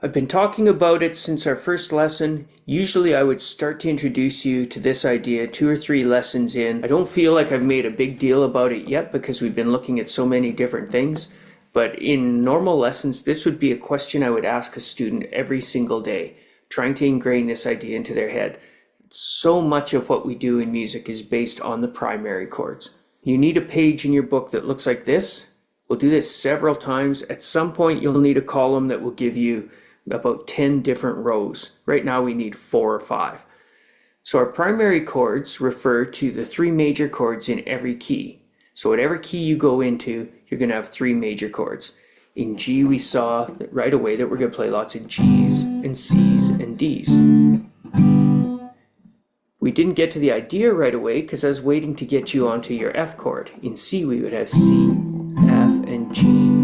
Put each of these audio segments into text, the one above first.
I've been talking about it since our first lesson. Usually I would start to introduce you to this idea 2 or 3 lessons in. I don't feel like I've made a big deal about it yet because we've been looking at so many different things. But in normal lessons, this would be a question I would ask a student every single day, trying to ingrain this idea into their head. So much of what we do in music is based on the primary chords. You need a page in your book that looks like this. We'll do this several times. At some point, you'll need a column that will give you about 10 different rows. Right now we need 4 or 5. So our primary chords refer to the 3 major chords in every key. So whatever key you go into, you're going to have 3 major chords. In G, we saw right away that we're going to play lots of G's and C's and D's. We didn't get to the idea right away because I was waiting to get you onto your F chord. In C, we would have C, F, and G.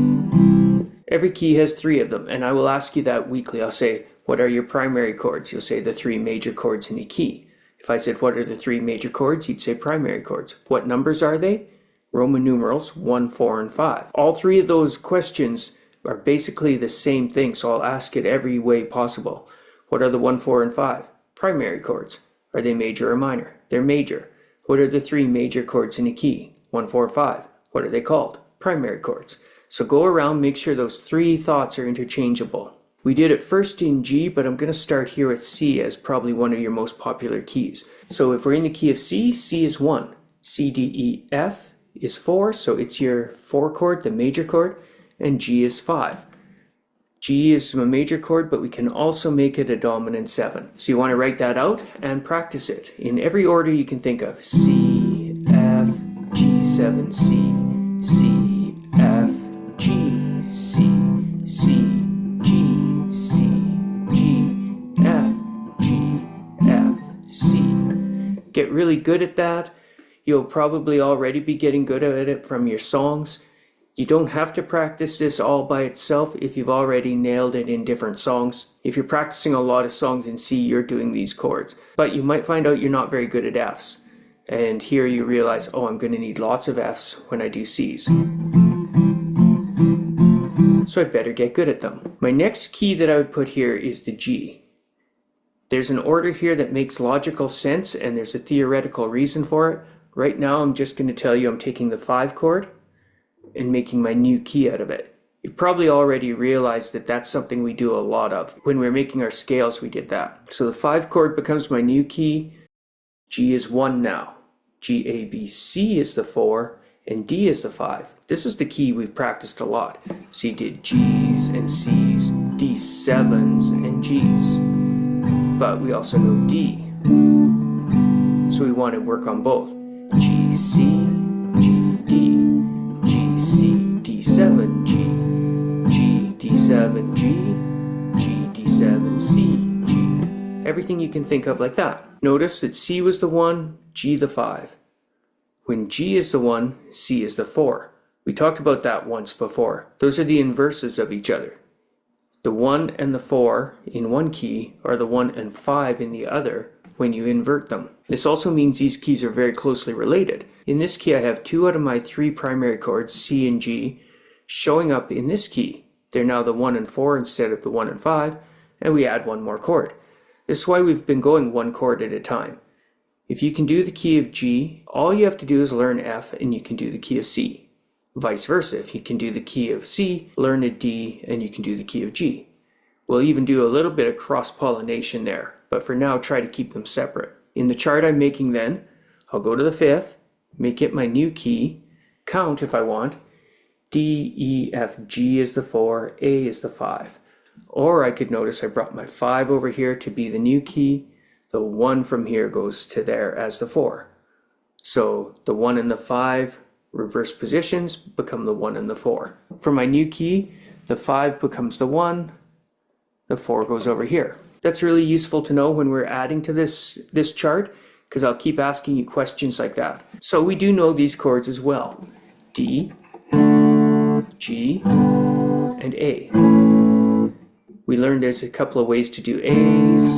Every key has 3 of them, and I will ask you that weekly. I'll say, what are your primary chords? You'll say the 3 major chords in a key. If I said, what are the 3 major chords? You'd say primary chords. What numbers are they? Roman numerals 1, 4, and 5. All 3 of those questions are basically the same thing, so I'll ask it every way possible. What are the 1, 4, and 5? Primary chords. Are they major or minor? They're major. What are the 3 major chords in a key? 1, 4, 5. What are they called? Primary chords. So go around, make sure those 3 thoughts are interchangeable. We did it first in G, but I'm going to start here with C as probably one of your most popular keys. So if we're in the key of C, C is 1. C, D, E, F is 4, so it's your 4 chord, the major chord, and G is 5. G is a major chord, but we can also make it a dominant 7. So you want to write that out and practice it in every order you can think of. C, F, G7, C, C, F, G, C, C, G, C, G, F, G, F, C. Get really good at that. You'll probably already be getting good at it from your songs. You don't have to practice this all by itself if you've already nailed it in different songs. If you're practicing a lot of songs in C, you're doing these chords. But you might find out you're not very good at Fs. And here you realize, oh, I'm going to need lots of Fs when I do Cs. So I'd better get good at them. My next key that I would put here is the G. There's an order here that makes logical sense and there's a theoretical reason for it. Right now I'm just going to tell you I'm taking the 5 chord and making my new key out of it. You probably already realized that that's something we do a lot of. When we were making our scales we did that. So the 5 chord becomes my new key. G is 1 now. G, A, B, C is the 4. And D is the 5. This is the key we've practiced a lot. So you did G's and C's, D7s and G's. But we also know D. So we want to work on both. G, C, G, D, G, C, D7, G, G, D7, G, G, D7, C, G. Everything you can think of like that. Notice that C was the 1, G the 5. When G is the 1, C is the 4. We talked about that once before. Those are the inverses of each other. The 1 and the 4 in one key are the 1 and 5 in the other when you invert them. This also means these keys are very closely related. In this key I have 2 out of my 3 primary chords, C and G, showing up in this key. They're now the 1 and 4 instead of the 1 and 5, and we add one more chord. This is why we've been going 1 chord at a time. If you can do the key of G, all you have to do is learn F and you can do the key of C. Vice versa, if you can do the key of C, learn a D and you can do the key of G. We'll even do a little bit of cross-pollination there, but for now try to keep them separate. In the chart I'm making then, I'll go to the 5th, make it my new key, count if I want, D, E, F, G is the 4, A is the 5. Or I could notice I brought my 5 over here to be the new key. The 1 from here goes to there as the 4. So the 1 and the 5 reverse positions become the 1 and the 4. For my new key, the 5 becomes the 1, the 4 goes over here. That's really useful to know when we're adding to this chart, because I'll keep asking you questions like that. So we do know these chords as well. D, G, and A. We learned there's a couple of ways to do A's,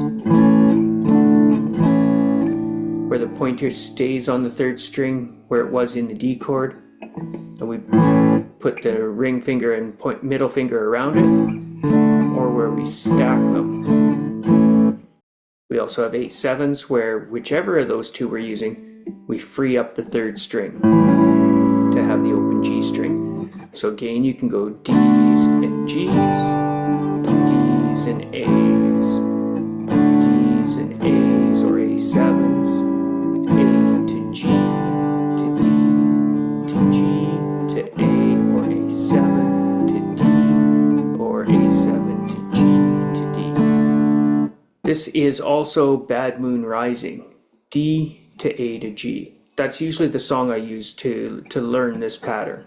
where the pointer stays on the 3rd string where it was in the D chord, and we put the ring finger and middle finger around it, or where we stack them. We also have 8/7s where whichever of those two we're using, we free up the third string to have the open G string. So again, you can go Ds and Gs, Ds and As, Ds and As, or A7s, A to G to D to G to A, or A7 to D, or A7 to G to D. This is also Bad Moon Rising, D to A to G. That's usually the song I use to learn this pattern.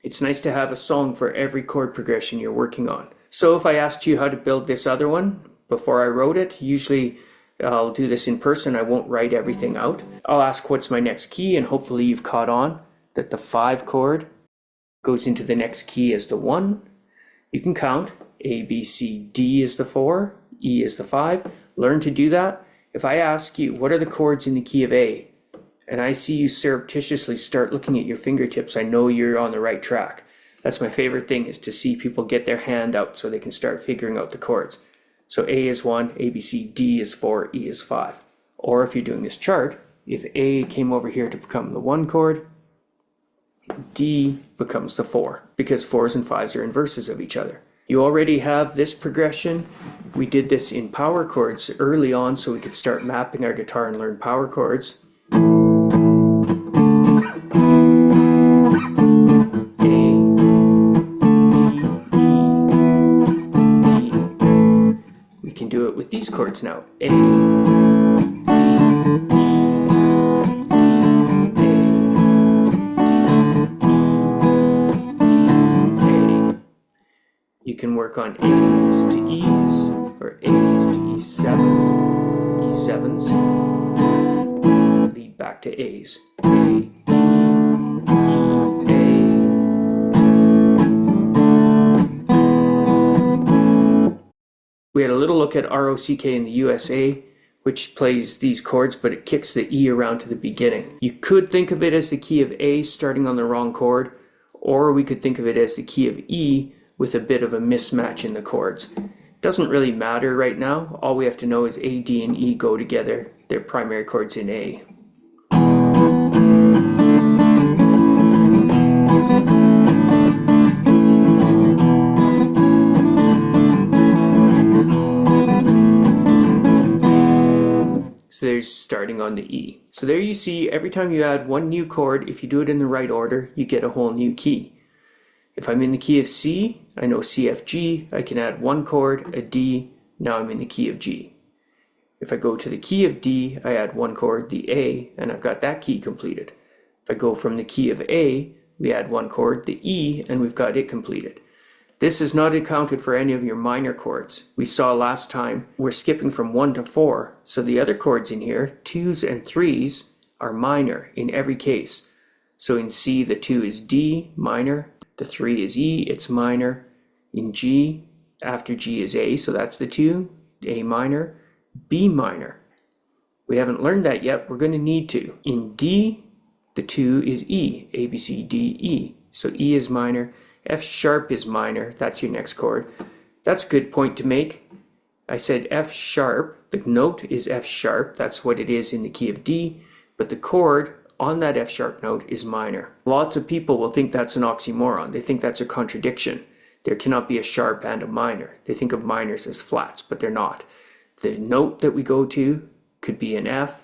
It's nice to have a song for every chord progression you're working on. So if I asked you how to build this other one before I wrote it, usually I'll do this in person. I won't write everything out. I'll ask what's my next key, and hopefully you've caught on that the 5 chord goes into the next key as the 1. You can count A, B, C, D is the 4, E is the 5. Learn to do that. If I ask you what are the chords in the key of A, and I see you surreptitiously start looking at your fingertips, I know you're on the right track. That's my favorite thing, is to see people get their hand out so they can start figuring out the chords. So A is 1, A, B, C, D is 4, E is 5. Or if you're doing this chart, if A came over here to become the 1 chord, D becomes the 4, because 4s and 5s are inverses of each other. You already have this progression. We did this in power chords early on so we could start mapping our guitar and learn power chords. Do it with these chords now. A, D, E, D, A, D, A. You can work on A's to E's, or A's to E7s. E7s lead back to A's. A, D, We had a little look at R.O.C.K in the USA, which plays these chords, but it kicks the E around to the beginning. You could think of it as the key of A starting on the wrong chord, or we could think of it as the key of E with a bit of a mismatch in the chords. Doesn't really matter right now. All we have to know is A, D, and E go together. They're primary chords in A. So there's starting on the E. So there you see, every time you add one new chord, if you do it in the right order, you get a whole new key. If I'm in the key of C, I know C, F, G, I can add one chord, a D, now I'm in the key of G. If I go to the key of D, I add one chord, the A, and I've got that key completed. If I go from the key of A, we add one chord, the E, and we've got it completed. This is not accounted for any of your minor chords. We saw last time we're skipping from 1 to 4, so the other chords in here, 2s and 3s, are minor in every case. So in C, the 2 is D, minor, the 3 is E, it's minor. In G, after G is A, so that's the 2, A minor, B minor. We haven't learned that yet, we're going to need to. In D, the 2 is E, A, B, C, D, E. So E is minor, F sharp is minor, that's your next chord. That's a good point to make. I said F sharp, the note is F sharp, that's what it is in the key of D, but the chord on that F sharp note is minor. Lots of people will think that's an oxymoron. They think that's a contradiction. There cannot be a sharp and a minor. They think of minors as flats, but they're not. The note that we go to could be an F,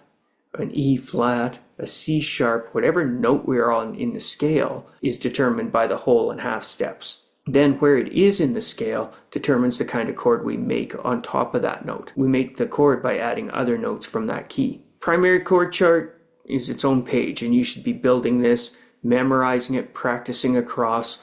an E flat, a C sharp, whatever note we're on in the scale is determined by the whole and half steps. Then where it is in the scale determines the kind of chord we make on top of that note. We make the chord by adding other notes from that key. Primary chord chart is its own page, and you should be building this, memorizing it, practicing across.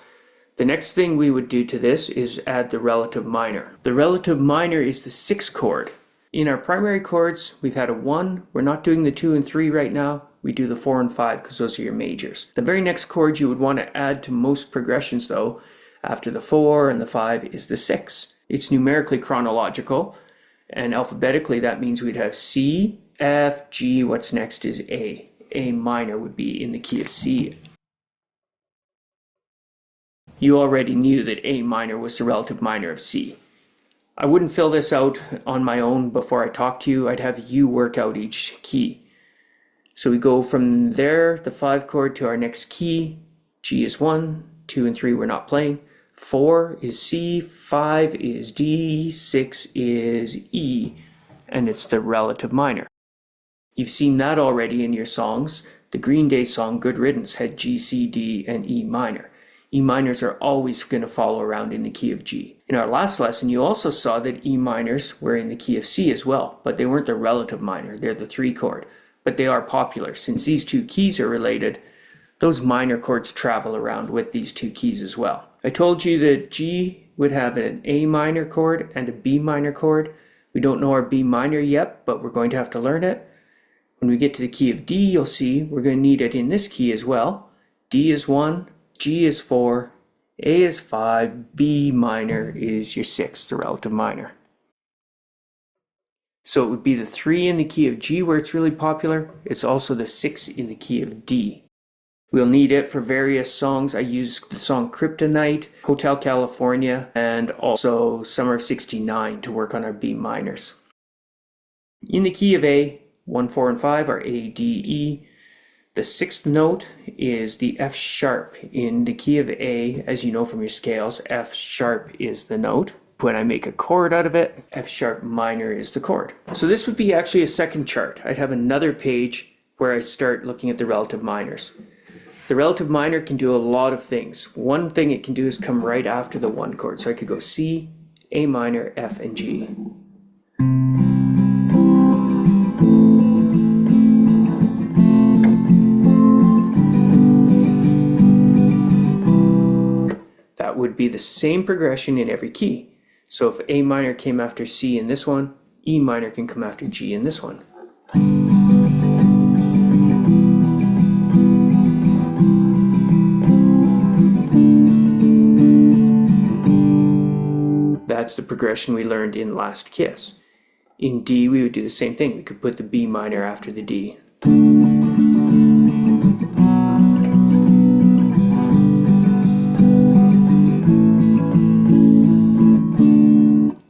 The next thing we would do to this is add the relative minor. The relative minor is the 6th chord. In our primary chords, we've had a 1. We're not doing the 2 and 3 right now. We do the 4 and 5 because those are your majors. The very next chord you would want to add to most progressions, though, After the 4 and the 5 is the 6. It's numerically chronological, and alphabetically that means we'd have C, F, G. What's next is A. A minor would be in the key of C. You already knew that A minor was the relative minor of C. I wouldn't fill this out on my own before I talk to you. I'd have you work out each key. So we go from there, the 5 chord, to our next key. G is 1, 2 and 3 we're not playing. 4 is C, 5 is D, 6 is E, and it's the relative minor. You've seen that already in your songs. The Green Day song Good Riddance had G, C, D, and E minor. E minors are always going to follow around in the key of G. In our last lesson, you also saw that E minors were in the key of C as well, but they weren't the relative minor, they're the 3 chord. But they are popular. Since these two keys are related, those minor chords travel around with these two keys as well. I told you that G would have an A minor chord and a B minor chord. We don't know our B minor yet, but we're going to have to learn it. When we get to the key of D, you'll see we're going to need it in this key as well. D is 1, G is 4, A is 5, B minor is your 6, the relative minor. So it would be the 3 in the key of G where it's really popular. It's also the 6 in the key of D. We'll need it for various songs. I use the song Kryptonite, Hotel California, and also Summer of '69 to work on our B minors. In the key of A, 1, 4, and 5 are A, D, E. The 6th note is the F sharp. In the key of A, as you know from your scales, F sharp is the note. When I make a chord out of it, F sharp minor is the chord. So this would be actually a second chart. I'd have another page where I start looking at the relative minors. The relative minor can do a lot of things. One thing it can do is come right after the 1 chord. So I could go C, A minor, F, and G. That would be the same progression in every key. So if A minor came after C in this one, E minor can come after G in this one. That's the progression we learned in Last Kiss. In D, we would do the same thing. We could put the B minor after the D.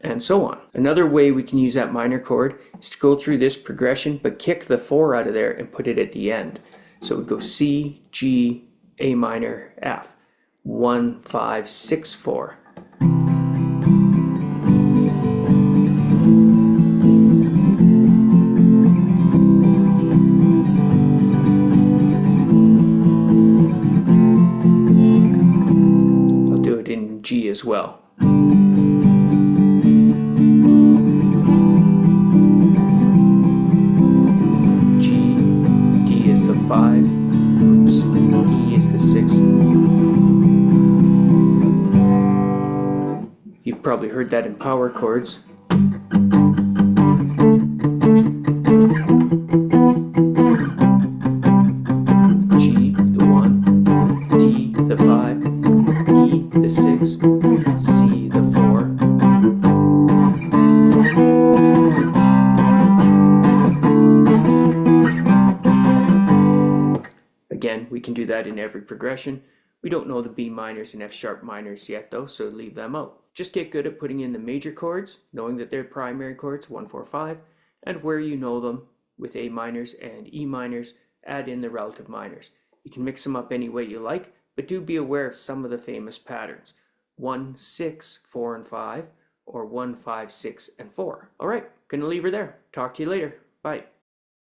And so on. Another way we can use that minor chord is to go through this progression but kick the 4 out of there and put it at the end. So we go C, G, A minor, F. 1, 5, 6, 4. I'll do it in G as well. You've probably heard that in power chords. G, the 1, D, the 5, E, the 6, C, the 4. Again, we can do that in every progression. We don't know the B minors and F sharp minors yet though, so leave them out. Just get good at putting in the major chords, knowing that they're primary chords, 1, 4, 5, and where you know them with A minors and E minors, add in the relative minors. You can mix them up any way you like, but do be aware of some of the famous patterns. 1, 6, 4, and 5, or 1, 5, 6, and 4. All right, gonna leave her there. Talk to you later. Bye.